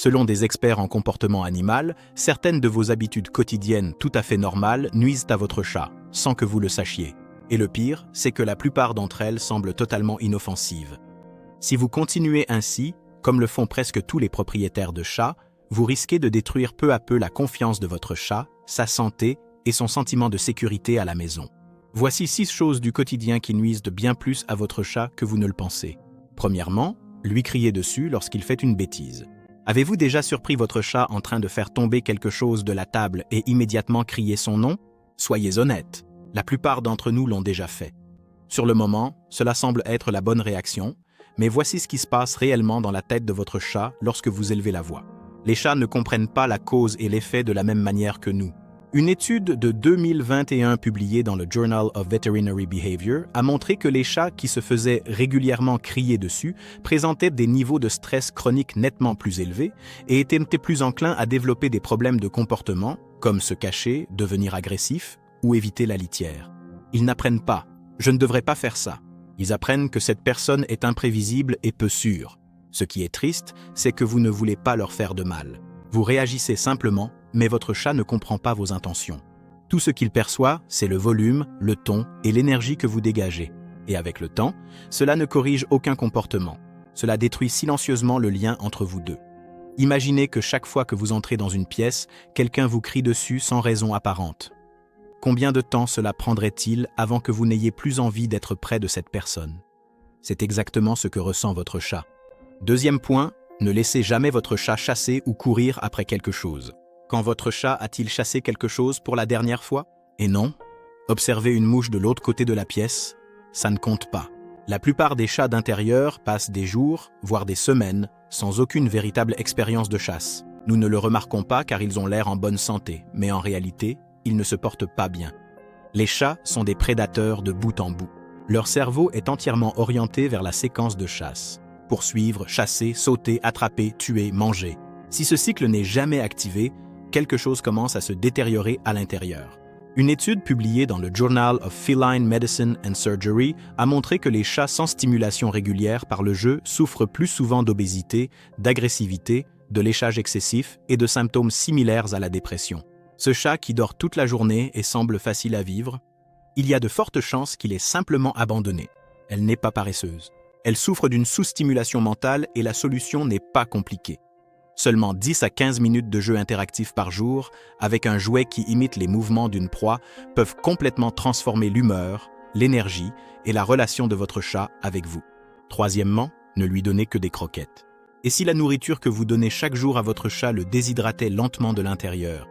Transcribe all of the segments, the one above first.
Selon des experts en comportement animal, certaines de vos habitudes quotidiennes tout à fait normales nuisent à votre chat, sans que vous le sachiez. Et le pire, c'est que la plupart d'entre elles semblent totalement inoffensives. Si vous continuez ainsi, comme le font presque tous les propriétaires de chats, vous risquez de détruire peu à peu la confiance de votre chat, sa santé et son sentiment de sécurité à la maison. Voici 6 choses du quotidien qui nuisent de bien plus à votre chat que vous ne le pensez. Premièrement, lui crier dessus lorsqu'il fait une bêtise. Avez-vous déjà surpris votre chat en train de faire tomber quelque chose de la table et immédiatement crier son nom? Soyez honnête, la plupart d'entre nous l'ont déjà fait. Sur le moment, cela semble être la bonne réaction, mais voici ce qui se passe réellement dans la tête de votre chat lorsque vous élevez la voix. Les chats ne comprennent pas la cause et l'effet de la même manière que nous. Une étude de 2021 publiée dans le Journal of Veterinary Behavior a montré que les chats qui se faisaient régulièrement crier dessus présentaient des niveaux de stress chronique nettement plus élevés et étaient plus enclins à développer des problèmes de comportement, comme se cacher, devenir agressif ou éviter la litière. Ils n'apprennent pas « je ne devrais pas faire ça ». Ils apprennent que cette personne est imprévisible et peu sûre. Ce qui est triste, c'est que vous ne voulez pas leur faire de mal. Vous réagissez simplement, mais votre chat ne comprend pas vos intentions. Tout ce qu'il perçoit, c'est le volume, le ton et l'énergie que vous dégagez. Et avec le temps, cela ne corrige aucun comportement. Cela détruit silencieusement le lien entre vous deux. Imaginez que chaque fois que vous entrez dans une pièce, quelqu'un vous crie dessus sans raison apparente. Combien de temps cela prendrait-il avant que vous n'ayez plus envie d'être près de cette personne? C'est exactement ce que ressent votre chat. Deuxième point, ne laissez jamais votre chat chasser ou courir après quelque chose. Quand votre chat a-t-il chassé quelque chose pour la dernière fois? Et non, observer une mouche de l'autre côté de la pièce, ça ne compte pas. La plupart des chats d'intérieur passent des jours, voire des semaines, sans aucune véritable expérience de chasse. Nous ne le remarquons pas car ils ont l'air en bonne santé, mais en réalité, ils ne se portent pas bien. Les chats sont des prédateurs de bout en bout. Leur cerveau est entièrement orienté vers la séquence de chasse. Poursuivre, chasser, sauter, attraper, tuer, manger. Si ce cycle n'est jamais activé, quelque chose commence à se détériorer à l'intérieur. Une étude publiée dans le Journal of Feline Medicine and Surgery a montré que les chats sans stimulation régulière par le jeu souffrent plus souvent d'obésité, d'agressivité, de léchage excessif et de symptômes similaires à la dépression. Ce chat qui dort toute la journée et semble facile à vivre, il y a de fortes chances qu'il ait simplement abandonné. Elle n'est pas paresseuse. Elle souffre d'une sous-stimulation mentale et la solution n'est pas compliquée. Seulement 10 à 15 minutes de jeu interactif par jour, avec un jouet qui imite les mouvements d'une proie, peuvent complètement transformer l'humeur, l'énergie et la relation de votre chat avec vous. Troisièmement, ne lui donnez que des croquettes. Et si la nourriture que vous donnez chaque jour à votre chat le déshydratait lentement de l'intérieur?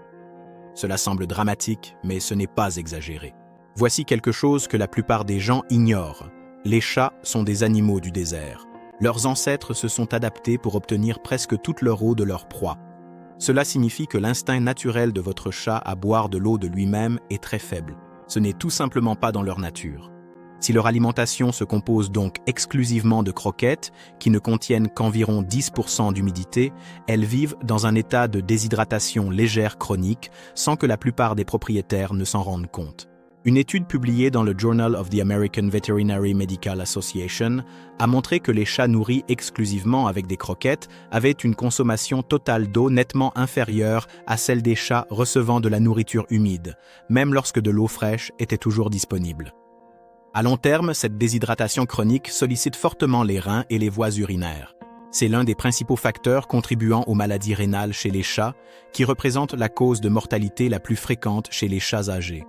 Cela semble dramatique, mais ce n'est pas exagéré. Voici quelque chose que la plupart des gens ignorent. Les chats sont des animaux du désert. Leurs ancêtres se sont adaptés pour obtenir presque toute leur eau de leur proie. Cela signifie que l'instinct naturel de votre chat à boire de l'eau de lui-même est très faible. Ce n'est tout simplement pas dans leur nature. Si leur alimentation se compose donc exclusivement de croquettes, qui ne contiennent qu'environ 10% d'humidité, elles vivent dans un état de déshydratation légère chronique, sans que la plupart des propriétaires ne s'en rendent compte. Une étude publiée dans le Journal of the American Veterinary Medical Association a montré que les chats nourris exclusivement avec des croquettes avaient une consommation totale d'eau nettement inférieure à celle des chats recevant de la nourriture humide, même lorsque de l'eau fraîche était toujours disponible. À long terme, cette déshydratation chronique sollicite fortement les reins et les voies urinaires. C'est l'un des principaux facteurs contribuant aux maladies rénales chez les chats, qui représente la cause de mortalité la plus fréquente chez les chats âgés.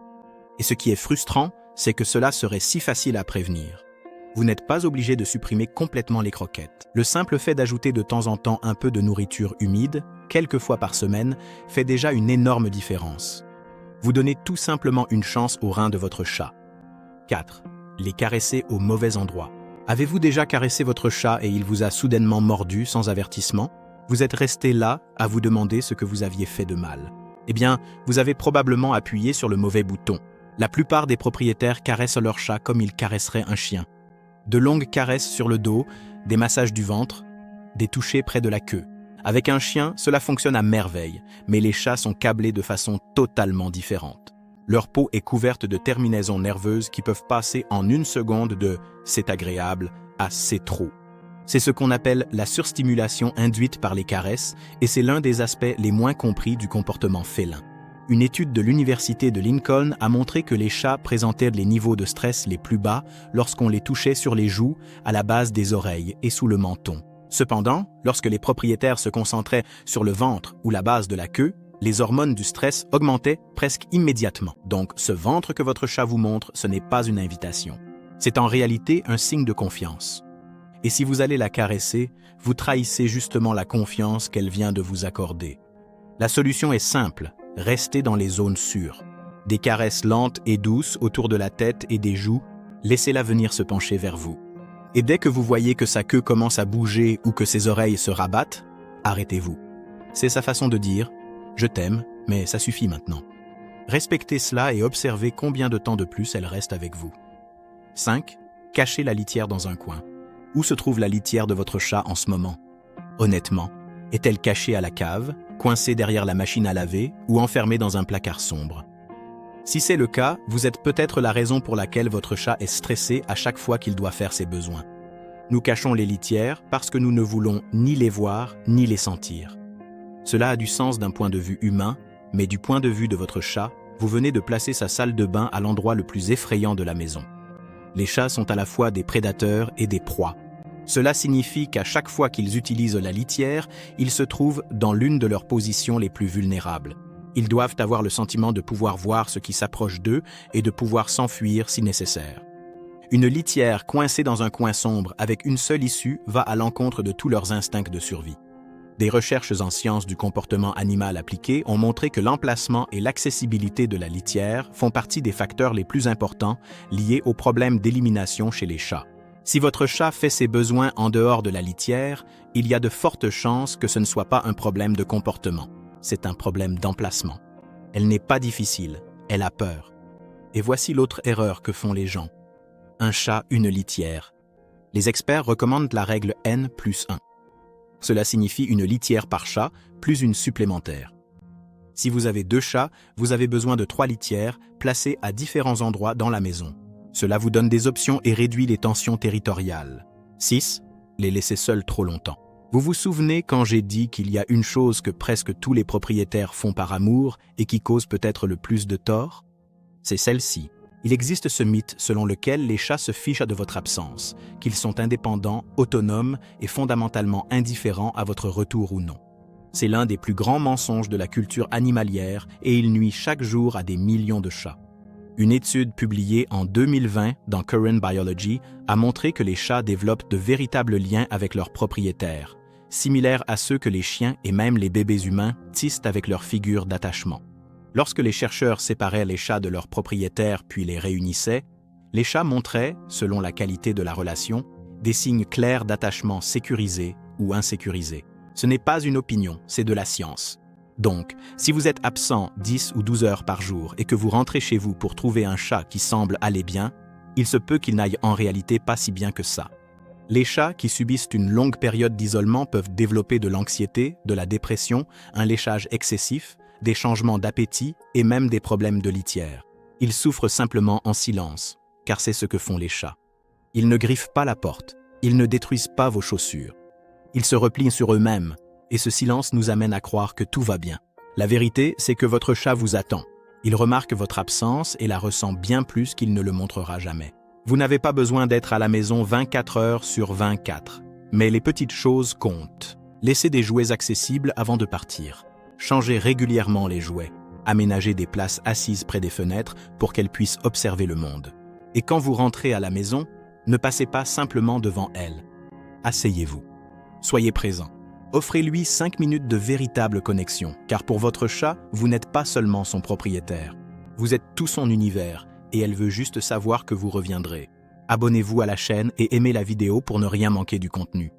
Et ce qui est frustrant, c'est que cela serait si facile à prévenir. Vous n'êtes pas obligé de supprimer complètement les croquettes. Le simple fait d'ajouter de temps en temps un peu de nourriture humide, quelques fois par semaine, fait déjà une énorme différence. Vous donnez tout simplement une chance aux reins de votre chat. 4. Les caresser au mauvais endroit. Avez-vous déjà caressé votre chat et il vous a soudainement mordu sans avertissement? Vous êtes resté là à vous demander ce que vous aviez fait de mal. Eh bien, vous avez probablement appuyé sur le mauvais bouton. La plupart des propriétaires caressent leur chat comme ils caresseraient un chien. De longues caresses sur le dos, des massages du ventre, des touchés près de la queue. Avec un chien, cela fonctionne à merveille, mais les chats sont câblés de façon totalement différente. Leur peau est couverte de terminaisons nerveuses qui peuvent passer en une seconde de « c'est agréable » à « c'est trop ». C'est ce qu'on appelle la surstimulation induite par les caresses et c'est l'un des aspects les moins compris du comportement félin. Une étude de l'université de Lincoln a montré que les chats présentaient les niveaux de stress les plus bas lorsqu'on les touchait sur les joues, à la base des oreilles et sous le menton. Cependant, lorsque les propriétaires se concentraient sur le ventre ou la base de la queue, les hormones du stress augmentaient presque immédiatement. Donc, ce ventre que votre chat vous montre, ce n'est pas une invitation. C'est en réalité un signe de confiance. Et si vous allez la caresser, vous trahissez justement la confiance qu'elle vient de vous accorder. La solution est simple. Restez dans les zones sûres. Des caresses lentes et douces autour de la tête et des joues, laissez-la venir se pencher vers vous. Et dès que vous voyez que sa queue commence à bouger ou que ses oreilles se rabattent, arrêtez-vous. C'est sa façon de dire « Je t'aime, mais ça suffit maintenant ». Respectez cela et observez combien de temps de plus elle reste avec vous. 5. Cachez la litière dans un coin. Où se trouve la litière de votre chat en ce moment? Honnêtement, est-elle cachée à la cave, coincée derrière la machine à laver ou enfermée dans un placard sombre? Si c'est le cas, vous êtes peut-être la raison pour laquelle votre chat est stressé à chaque fois qu'il doit faire ses besoins. Nous cachons les litières parce que nous ne voulons ni les voir ni les sentir. Cela a du sens d'un point de vue humain, mais du point de vue de votre chat, vous venez de placer sa salle de bain à l'endroit le plus effrayant de la maison. Les chats sont à la fois des prédateurs et des proies. Cela signifie qu'à chaque fois qu'ils utilisent la litière, ils se trouvent dans l'une de leurs positions les plus vulnérables. Ils doivent avoir le sentiment de pouvoir voir ce qui s'approche d'eux et de pouvoir s'enfuir si nécessaire. Une litière coincée dans un coin sombre avec une seule issue va à l'encontre de tous leurs instincts de survie. Des recherches en sciences du comportement animal appliquées ont montré que l'emplacement et l'accessibilité de la litière font partie des facteurs les plus importants liés aux problèmes d'élimination chez les chats. Si votre chat fait ses besoins en dehors de la litière, il y a de fortes chances que ce ne soit pas un problème de comportement. C'est un problème d'emplacement. Elle n'est pas difficile, elle a peur. Et voici l'autre erreur que font les gens. Un chat, une litière. Les experts recommandent la règle N+1. Cela signifie une litière par chat, plus une supplémentaire. Si vous avez 2 chats, vous avez besoin de 3 litières placées à différents endroits dans la maison. Cela vous donne des options et réduit les tensions territoriales. 6. Les laisser seuls trop longtemps. Vous vous souvenez quand j'ai dit qu'il y a une chose que presque tous les propriétaires font par amour et qui cause peut-être le plus de tort? C'est celle-ci. Il existe ce mythe selon lequel les chats se fichent de votre absence, qu'ils sont indépendants, autonomes et fondamentalement indifférents à votre retour ou non. C'est l'un des plus grands mensonges de la culture animalière et il nuit chaque jour à des millions de chats. Une étude publiée en 2020 dans Current Biology a montré que les chats développent de véritables liens avec leurs propriétaires, similaires à ceux que les chiens et même les bébés humains tissent avec leur figure d'attachement. Lorsque les chercheurs séparaient les chats de leurs propriétaires puis les réunissaient, les chats montraient, selon la qualité de la relation, des signes clairs d'attachement sécurisé ou insécurisé. Ce n'est pas une opinion, c'est de la science. Donc, si vous êtes absent 10 ou 12 heures par jour et que vous rentrez chez vous pour trouver un chat qui semble aller bien, il se peut qu'il n'aille en réalité pas si bien que ça. Les chats qui subissent une longue période d'isolement peuvent développer de l'anxiété, de la dépression, un léchage excessif, des changements d'appétit et même des problèmes de litière. Ils souffrent simplement en silence, car c'est ce que font les chats. Ils ne griffent pas la porte, ils ne détruisent pas vos chaussures. Ils se replient sur eux-mêmes, et ce silence nous amène à croire que tout va bien. La vérité, c'est que votre chat vous attend. Il remarque votre absence et la ressent bien plus qu'il ne le montrera jamais. Vous n'avez pas besoin d'être à la maison 24 heures sur 24, mais les petites choses comptent. Laissez des jouets accessibles avant de partir. Changez régulièrement les jouets. Aménagez des places assises près des fenêtres pour qu'elle puisse observer le monde. Et quand vous rentrez à la maison, ne passez pas simplement devant elle. Asseyez-vous. Soyez présent. Offrez-lui 5 minutes de véritable connexion, car pour votre chat, vous n'êtes pas seulement son propriétaire. Vous êtes tout son univers, et elle veut juste savoir que vous reviendrez. Abonnez-vous à la chaîne et aimez la vidéo pour ne rien manquer du contenu.